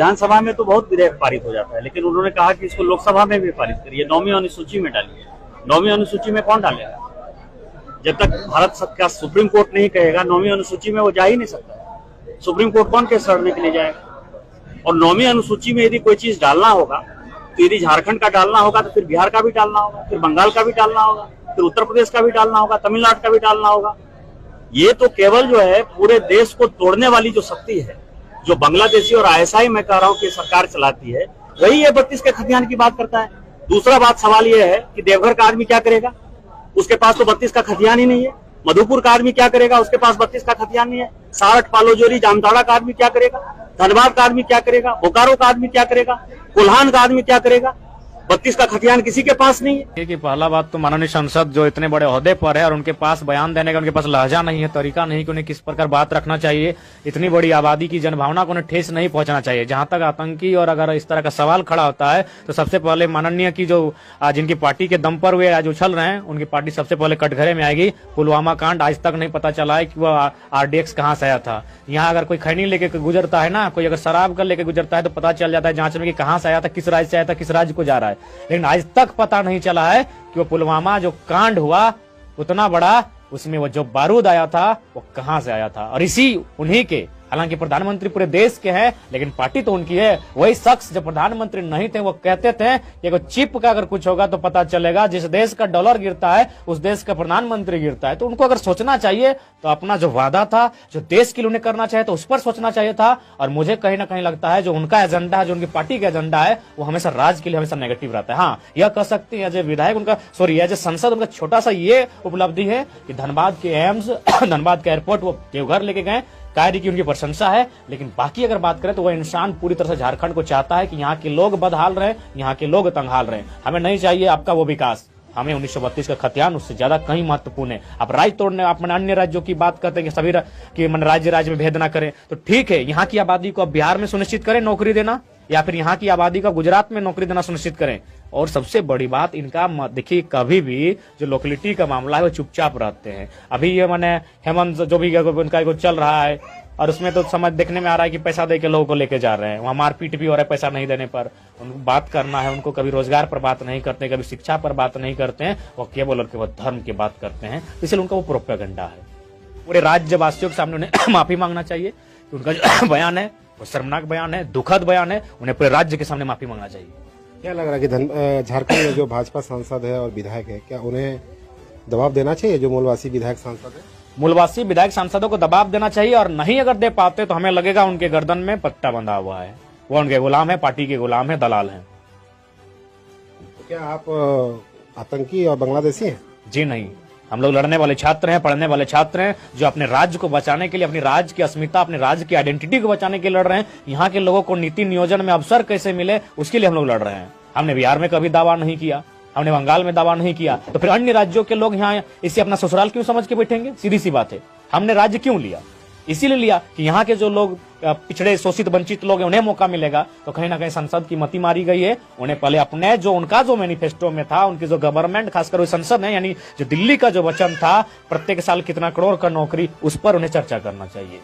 विधानसभा में तो बहुत विधेयक पारित हो जाता है, लेकिन उन्होंने कहा कि इसको लोकसभा में भी पारित करिए, 9वीं अनुसूची में डालिए। 9वीं अनुसूची में कौन डालेगा? जब तक भारत का सुप्रीम कोर्ट नहीं कहेगा 9वीं अनुसूची में वो जा ही नहीं सकता। सुप्रीम कोर्ट कौन केस लड़ने के लिए जाएगा? और 9वीं अनुसूची में यदि कोई चीज डालना होगा तो यदि झारखंड का डालना होगा तो फिर बिहार का भी डालना होगा, फिर बंगाल का भी डालना होगा, फिर उत्तर प्रदेश का भी डालना होगा, तमिलनाडु का भी डालना होगा। ये तो केवल जो है पूरे देश को तोड़ने वाली जो शक्ति है, जो बांग्लादेशी और आईएसआई मैं कह रहा हूं कि सरकार चलाती है, वही ये 32 के खतियान की बात करता है। दूसरा बात सवाल ये है कि देवघर का आदमी क्या करेगा? उसके पास तो 32 का खतियान ही नहीं है। मधुपुर का आदमी क्या करेगा? उसके पास 32 का खतियान नहीं है। सारठ, पालोजोरी, जामताड़ा का आदमी क्या करेगा? धनबाद का आदमी क्या करेगा? बोकारो का आदमी क्या करेगा? कोल्हान का आदमी क्या करेगा? 32 का खतियान किसी के पास नहीं है। कि पहला बात तो माननीय सांसद जो इतने बड़े ओहदे पर है और उनके पास बयान देने का उनके पास लहजा नहीं है, तरीका नहीं कि उन्हें किस प्रकार बात रखना चाहिए। इतनी बड़ी आबादी की जनभावना को उन्हें ठेस नहीं पहुंचना चाहिए। जहां तक आतंकी और अगर इस तरह का सवाल खड़ा होता है तो सबसे पहले माननीय की जो जिनकी पार्टी के दम पर वे आज उछल रहे हैं, उनकी पार्टी सबसे पहले कटघरे में आएगी। पुलवामा कांड आज तक नहीं पता चला है कि वो RDX कहाँ से आया था। यहाँ अगर कोई खैनी लेके गुजरता है ना, कोई अगर शराब का लेके गुजरता है तो पता चल जाता है जांच में कि कहाँ से आया था, किस राज्य से आया था, किस राज्य को जा रहा है। लेकिन आज तक पता नहीं चला है कि वो पुलवामा जो कांड हुआ उतना बड़ा, उसमें वो जो बारूद आया था वो कहां से आया था। और इसी उन्हीं के, हालांकि प्रधानमंत्री पूरे देश के हैं लेकिन पार्टी तो उनकी है, वही शख्स जब प्रधानमंत्री नहीं थे वो कहते थे कि चिप का अगर कुछ होगा तो पता चलेगा, जिस देश का डॉलर गिरता है उस देश का प्रधानमंत्री गिरता है। तो उनको अगर सोचना चाहिए तो अपना जो वादा था, जो देश के लिए उन्हें करना चाहिए तो उस पर सोचना चाहिए था। और मुझे कहीं ना कहीं लगता है जो उनका एजेंडा है, जो उनकी पार्टी का एजेंडा है, वो हमेशा राज्य के लिए हमेशा नेगेटिव रहता है। हाँ, यह कह सकते हैं एज ए विधायक उनका, सॉरी एज ए संसद उनका छोटा सा ये उपलब्धि है कि धनबाद के एम्स, धनबाद के एयरपोर्ट वो देवघर लेके गए, कार्य की उनकी प्रशंसा है। लेकिन बाकी अगर बात करें तो वह इंसान पूरी तरह से झारखंड को चाहता है कि यहाँ के लोग बदहाल रहे, यहाँ के लोग तंगहाल रहे। हमें नहीं चाहिए आपका वो विकास, हमें 1932 का खतियान उससे ज्यादा कहीं महत्वपूर्ण है। आप राज्य तोड़ने, आप अन्य राज्यों की बात करते हैं कि सभी कि राज्य में भेद ना करें, तो ठीक है, यहाँ की आबादी को अब बिहार में सुनिश्चित करें नौकरी देना, या फिर यहाँ की आबादी का गुजरात में नौकरी देना सुनिश्चित करें। और सबसे बड़ी बात इनका देखिए, कभी भी जो लोकेलिटी का मामला है वो चुपचाप रहते हैं। अभी ये मैंने हेमंत जो भी उनका चल रहा है और उसमें तो समझ देखने में आ रहा है कि पैसा दे के लोगों को लेके जा रहे हैं, वहां मारपीट भी हो रहा है पैसा नहीं देने पर। उनको बात करना है, उनको कभी रोजगार पर बात नहीं करते, कभी शिक्षा पर बात नहीं करते हैं, वो केवल और केवल धर्म की बात करते हैं। इसलिए उनका वो प्रोपेगेंडा है। पूरे राज्यवासियों के सामने उन्हें माफी मांगना चाहिए कि उनका जो बयान है वो शर्मनाक बयान है, दुखद बयान है, उन्हें पूरे राज्य के सामने माफी मांगना चाहिए। क्या लग रहा है कि झारखंड में जो भाजपा सांसद है और विधायक है, क्या उन्हें दबाव देना चाहिए जो मूलवासी विधायक सांसद है? मूलवासी विधायक सांसदों को दबाव देना चाहिए, और नहीं अगर दे पाते तो हमें लगेगा उनके गर्दन में पट्टा बंधा हुआ है, वो उनके गुलाम है, पार्टी के गुलाम है, दलाल हैं। तो क्या आप आतंकी और बांग्लादेशी हैं? जी नहीं, हम लोग लड़ने वाले छात्र हैं, पढ़ने वाले छात्र हैं, जो अपने राज्य को बचाने के लिए, अपनी राज्य की अस्मिता, अपने राज्य की आइडेंटिटी को बचाने के लिए लड़ रहे हैं। यहाँ के लोगों को नीति नियोजन में अवसर कैसे मिले उसके लिए हम लोग लड़ रहे हैं। हमने बिहार में कभी दावा नहीं किया, हमने बंगाल में दावा नहीं किया, तो फिर अन्य राज्यों के लोग यहाँ इसे अपना ससुराल क्यों समझ के बैठेंगे? सीधी सी बात है। हमने राज्य क्यों लिया? इसीलिए लिया कि यहाँ के जो लोग पिछड़े, शोषित, वंचित लोग हैं उन्हें मौका मिलेगा। तो कहीं ना कहीं संसद की मति मारी गई है। उन्हें पहले अपने जो उनका जो मैनिफेस्टो में था, उनकी जो गवर्नमेंट, खासकर वो संसद है, यानी जो दिल्ली का जो वचन था प्रत्येक साल कितना करोड़ का नौकरी, उस पर उन्हें चर्चा करना चाहिए।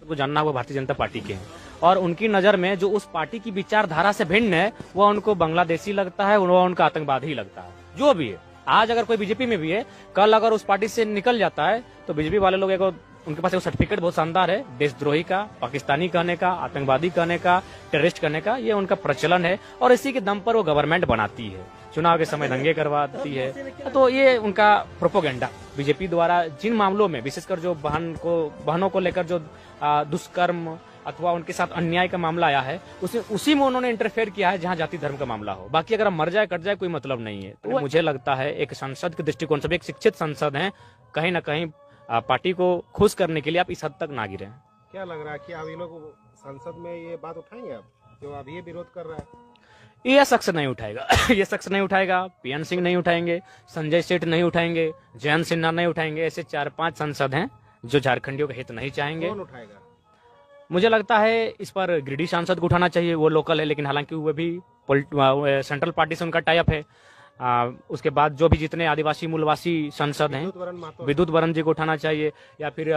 वो जानना वो भारतीय जनता पार्टी के हैं और उनकी नजर में जो उस पार्टी की विचारधारा से भिन्न है वो उनको बांग्लादेशी लगता है, वो उनका आतंकवादी लगता है। जो भी है, आज अगर कोई बीजेपी में भी है, कल अगर उस पार्टी से निकल जाता है तो बीजेपी वाले लोग उनके पास एक सर्टिफिकेट बहुत शानदार है, देशद्रोही का, पाकिस्तानी कहने का, आतंकवादी कहने का, टेररिस्ट कहने का, ये उनका प्रचलन है। और इसी के दम पर वो गवर्नमेंट बनाती है, चुनाव के समय दंगे करवाती है। तो ये उनका प्रोपोगेंडा बीजेपी द्वारा जिन मामलों में, विशेषकर जो बहनों को लेकर जो दुष्कर्म अथवा उनके साथ अन्याय का मामला आया है, उसी में उन्होंने इंटरफेयर किया है जहां जाति धर्म का मामला हो। बाकी अगर हम मर जाए कट जाए कोई मतलब नहीं है। तो मुझे लगता है एक संसद के दृष्टिकोण से, एक शिक्षित संसद है, कहीं ना कहीं पार्टी को खुश करने के लिए आप इस हद तक ना गिरे। क्या लग रहा है कि अब ये लोग संसद में ये बात उठाएंगे, अब जो अभी ये विरोध कर रहा है? ये शख्स नहीं उठाएगा ये शख्स नहीं उठाएगा, PN सिंह नहीं उठाएंगे, संजय सेठ नहीं उठाएंगे, जयंत सिन्हा नहीं उठाएंगे। ऐसे 4-5 सांसद हैं जो झारखंडियों का हित नहीं चाहेंगे। कौन उठाएगा? मुझे लगता है इस पर गिरिडीह सांसद को उठाना चाहिए, वो लोकल है, लेकिन हालांकि वो भी सेंट्रल पार्टी से उनका टाई अप है। उसके बाद जो भी जितने आदिवासी मूलवासी सांसद हैं, विद्युत वरण जी को उठाना चाहिए, या फिर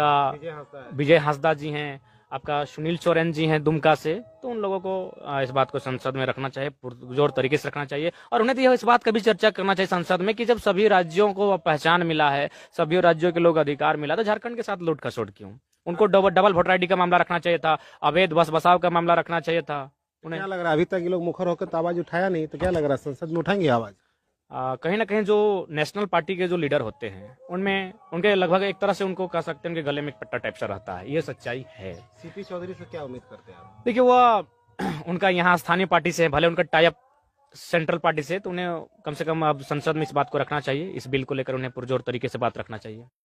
विजय हांसदा जी हैं, आपका सुनील सोरेन जी हैं दुमका से, तो उन लोगों को इस बात को संसद में रखना चाहिए, पुरजोर तरीके से रखना चाहिए। और उन्हें तो यह इस बात का भी चर्चा करना चाहिए संसद में कि जब सभी राज्यों को पहचान मिला है, सभी राज्यों के लोग अधिकार मिला, तो झारखंड के साथ लूट खसोट क्यों? उनको डबल वोटर आईडी का मामला रखना चाहिए था, अवैध बस बसाव का मामला रखना चाहिए था उन्हें। क्या लग रहा है अभी तक ये लोग मुखर होकर तो आवाज उठाया नहीं, तो क्या लग रहा है संसद में उठाएंगे आवाज? कहीं ना कहीं जो नेशनल पार्टी के जो लीडर होते हैं उनमें उनके लगभग एक तरह से उनको कह सकते हैं उनके गले में एक पट्टा टाइप सा रहता है, ये सच्चाई है। सीपी चौधरी से क्या उम्मीद करते हैं आप? देखिए वह उनका यहाँ स्थानीय पार्टी से है, भले उनका टाई अप सेंट्रल पार्टी से, तो उन्हें कम से कम अब संसद में इस बात को रखना चाहिए, इस बिल को लेकर उन्हें पुरजोर तरीके से बात रखना चाहिए।